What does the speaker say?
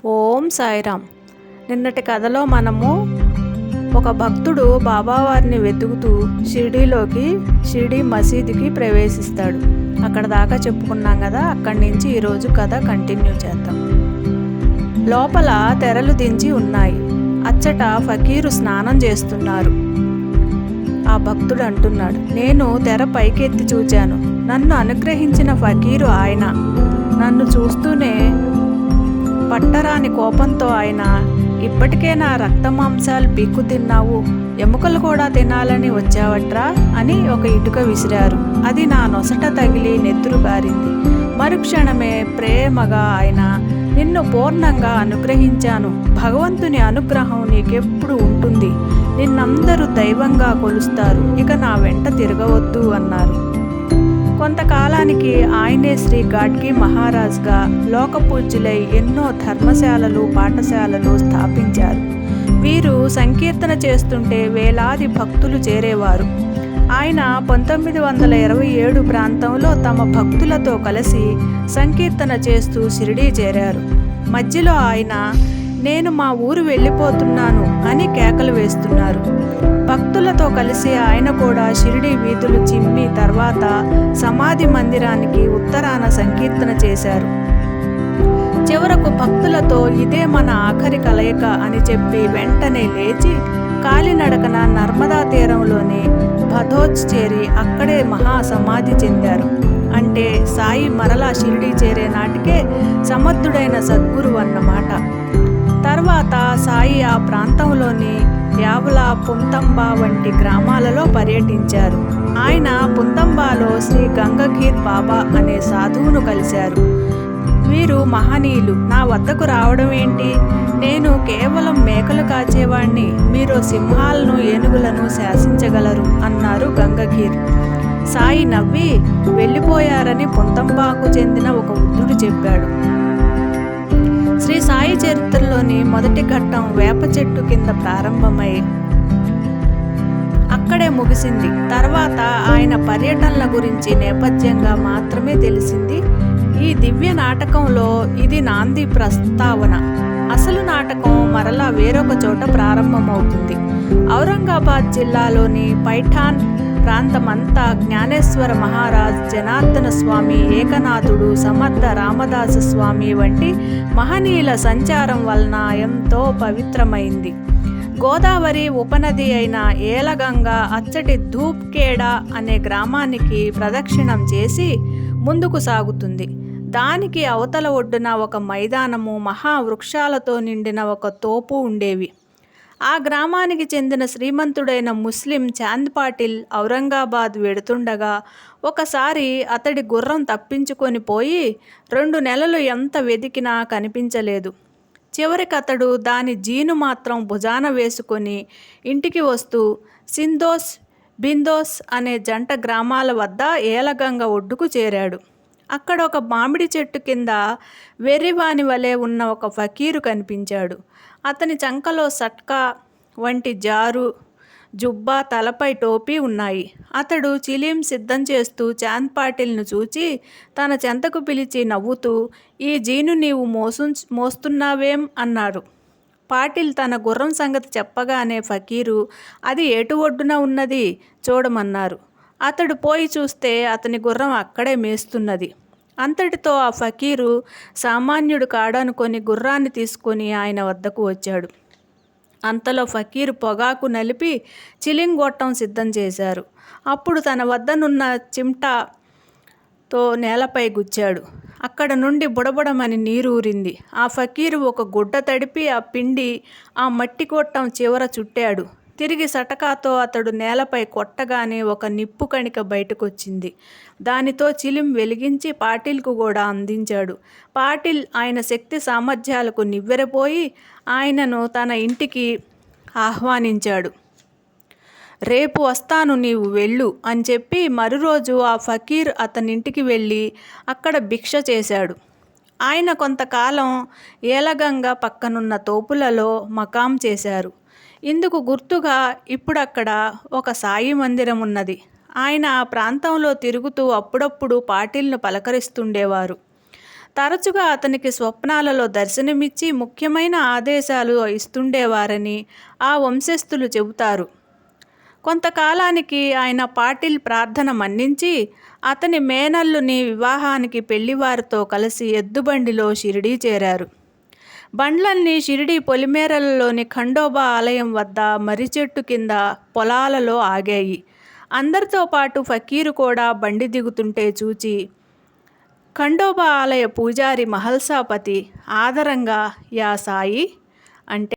ఓం సాయిరామ్. నిన్నటి కథలో మనము ఒక భక్తుడు బాబావారిని వెతుకుతూ షిరిడీ మసీదుకి ప్రవేశిస్తాడు. అక్కడ దాకా చెప్పుకున్నాం కదా. అక్కడి నుంచి ఈరోజు కథ కంటిన్యూ చేద్దాం. లోపల తెరలు దించి ఉన్నాయి. అచ్చట ఫకీరు స్నానం చేస్తున్నారు. ఆ భక్తుడు అంటున్నాడు, నేను తెర పైకెత్తి చూచాను. నన్ను అనుగ్రహించిన ఫకీరు ఆయన. నన్ను చూస్తూనే పట్టరాని కోపంతో ఆయన, ఇప్పటికే నా రక్తమాంసాలు పీక్కు తిన్నావు, ఎముకలు కూడా తినాలని వచ్చావట్రా అని ఒక ఇటుక విసిరారు. అది నా నొసట తగిలి నెత్తురు గారింది. మరుక్షణమే ప్రేమగా ఆయన, నిన్ను పూర్ణంగా అనుగ్రహించాను. భగవంతుని అనుగ్రహం నీకెప్పుడు ఉంటుంది. నిన్నందరూ దైవంగా కొలుస్తారు. ఇక నా వెంట తిరగవద్దు అన్నారు. కొంతకాలానికి ఆయనే శ్రీ గాడ్గి మహారాజ్గా లోకపూజ్యులై ఎన్నో ధర్మశాలలు, పాఠశాలలు స్థాపించారు. వీరు సంకీర్తన చేస్తుంటే వేలాది భక్తులు చేరేవారు. ఆయన 1927 ప్రాంతంలో తమ భక్తులతో కలిసి సంకీర్తన చేస్తూ షిరిడీ చేరారు. మధ్యలో ఆయన, నేను మా ఊరు వెళ్ళిపోతున్నాను అని కేకలు వేస్తున్నారు. భక్తులతో కలిసి ఆయన కూడా షిరిడీ వీధులు చిమ్మి తర్వాత సమాధి మందిరానికి ఉత్తరాన సంకీర్తన చేశారు. చివరకు భక్తులతో ఇదే మన ఆఖరి కలయిక అని చెప్పి వెంటనే లేచి కాలినడకన నర్మదా తీరంలోని భదోజ్ చేరి అక్కడే మహాసమాధి చెందారు. అంటే సాయి మరలా షిరిడీ చేరే నాటికే సమర్థుడైన సద్గురువు అన్నమాట. తర్వాత సాయి ఆ ప్రాంతంలోని యావలా, పుంతంబా వంటి గ్రామాలలో పర్యటించారు. ఆయన పుంతంబాలో శ్రీ గంగఖీర్ బాబా అనే సాధువును కలిశారు. వీరు మహనీయులు. నా వద్దకు రావడం ఏంటి? నేను కేవలం మేకలు కాచేవాణ్ణి. మీరు సింహాలను, ఏనుగులను శాసించగలరు అన్నారు గంగఖీర్. సాయి నవ్వి వెళ్ళిపోయారని పుంతంబాకు చెందిన ఒక వృద్ధుడు చెప్పాడు. శ్రీ సాయి చరిత్రలోని మొదటి ఘట్టం వేప చెట్టు కింద ప్రారంభమై అక్కడే ముగిసింది. తర్వాత ఆయన పర్యటనల గురించి నేపథ్యంగా మాత్రమే తెలిసింది. ఈ దివ్య నాటకంలో ఇది నాంది ప్రస్తావన. అసలు నాటకం మరలా వేరొక చోట ప్రారంభమవుతుంది. ఔరంగాబాద్ జిల్లాలోని పైఠాన్ ప్రాంతమంతా జ్ఞానేశ్వర మహారాజ్, జనార్దన స్వామి, ఏకనాథుడు, సమర్థ రామదాస స్వామి వంటి మహనీయుల సంచారం వలన ఎంతో పవిత్రమైంది. గోదావరి ఉపనది అయిన ఏలగంగా అచ్చటి ధూప్ఖేడా అనే గ్రామానికి ప్రదక్షిణం చేసి ముందుకు సాగుతుంది. దానికి అవతల ఒడ్డున ఒక మైదానము, మహావృక్షాలతో నిండిన ఒక తోపు ఉండేవి. ఆ గ్రామానికి చెందిన శ్రీమంతుడైన ముస్లిం చాంద్ పాటిల్ ఔరంగాబాద్ వెడుతుండగా ఒకసారి అతడి గుర్రం తప్పించుకొని పోయి 2 నెలలు ఎంత వెతికినా కనిపించలేదు. చివరికి అతడు దాని జీను మాత్రం భుజాన వేసుకొని ఇంటికి వస్తూ సిందోస్, బిందోస్ అనే జంట గ్రామాల వద్ద ఏలగంగ ఒడ్డుకు చేరాడు. అక్కడ ఒక మామిడి చెట్టు కింద వెర్రివాని వలె ఉన్న ఒక ఫకీరు కనిపించాడు. అతని చంకలో సట్కా వంటి జారు, జుబ్బా, తలపై టోపీ ఉన్నాయి. అతడు చిలీం సిద్ధం చేస్తూ చాంద్ పాటిల్ను చూచి తన చెంతకు పిలిచి నవ్వుతూ, ఈ జీను నీవు మోస్తున్నావేం అన్నారు. పాటిల్ తన గుర్రం సంగతి చెప్పగానే ఫకీరు, అది ఏటు ఒడ్డున ఉన్నది చూడమన్నారు. అతడు పోయి చూస్తే అతని గుర్రం అక్కడే మేస్తున్నది. అంతటితో ఆ ఫకీరు సామాన్యుడు కాడనుకొని గుర్రాన్ని తీసుకొని ఆయన వద్దకు వచ్చాడు. అంతలో ఫకీరు పొగాకు నలిపి చిలింగొట్టం సిద్ధం చేశారు. అప్పుడు తన వద్దనున్న చిమ్టాతో నేలపై గుచ్చాడు. అక్కడ నుండి బుడబుడమని నీరు ఊరింది. ఆ ఫకీరు ఒక గుడ్డ తడిపి ఆ పిండి ఆ మట్టి గొట్టం చివర చుట్టాడు. తిరిగి సటకాతో అతడు నేలపై కొట్టగానే ఒక నిప్పు కణిక బయటకొచ్చింది. దానితో చిలిం వెలిగించి పాటిల్కు కూడా అందించాడు. పాటిల్ ఆయన శక్తి సామర్థ్యాలకు నివ్వెరపోయి ఆయనను తన ఇంటికి ఆహ్వానించాడు. రేపు వస్తాను, నీవు వెళ్ళు అని చెప్పి మరురోజు ఆ ఫకీర్ అతనింటికి వెళ్ళి అక్కడ భిక్ష చేశాడు. ఆయన కొంతకాలం ఏలగంగ పక్కనున్న తోపులలో మకాం చేశారు. ఇందుకు గుర్తుగా ఇప్పుడక్కడ ఒక సాయి మందిరం ఉన్నది. ఆయన ఆ ప్రాంతంలో తిరుగుతూ అప్పుడప్పుడు పాటిల్ను పలకరిస్తుండేవారు. తరచుగా అతనికి స్వప్నాలలో దర్శనమిచ్చి ముఖ్యమైన ఆదేశాలు ఇస్తుండేవారని ఆ వంశస్థులు చెబుతారు. కొంతకాలానికి ఆయన పాటిల్ ప్రార్థన మన్నించి అతని మేనల్లుని వివాహానికి పెళ్లివారితో కలిసి ఎద్దుబండిలో షిరిడీ చేరారు. బండ్లన్నీ షిరిడీ పొలిమేరలలోని ఖండోబా ఆలయం వద్ద మర్రిచెట్టు కింద పొలాలలో ఆగాయి. అందరితో పాటు ఫకీరు కూడా బండి దిగుతుంటే చూచి ఖండోబా ఆలయ పూజారి మహల్సాపతి ఆదరంగా "యా సాయి" అంటే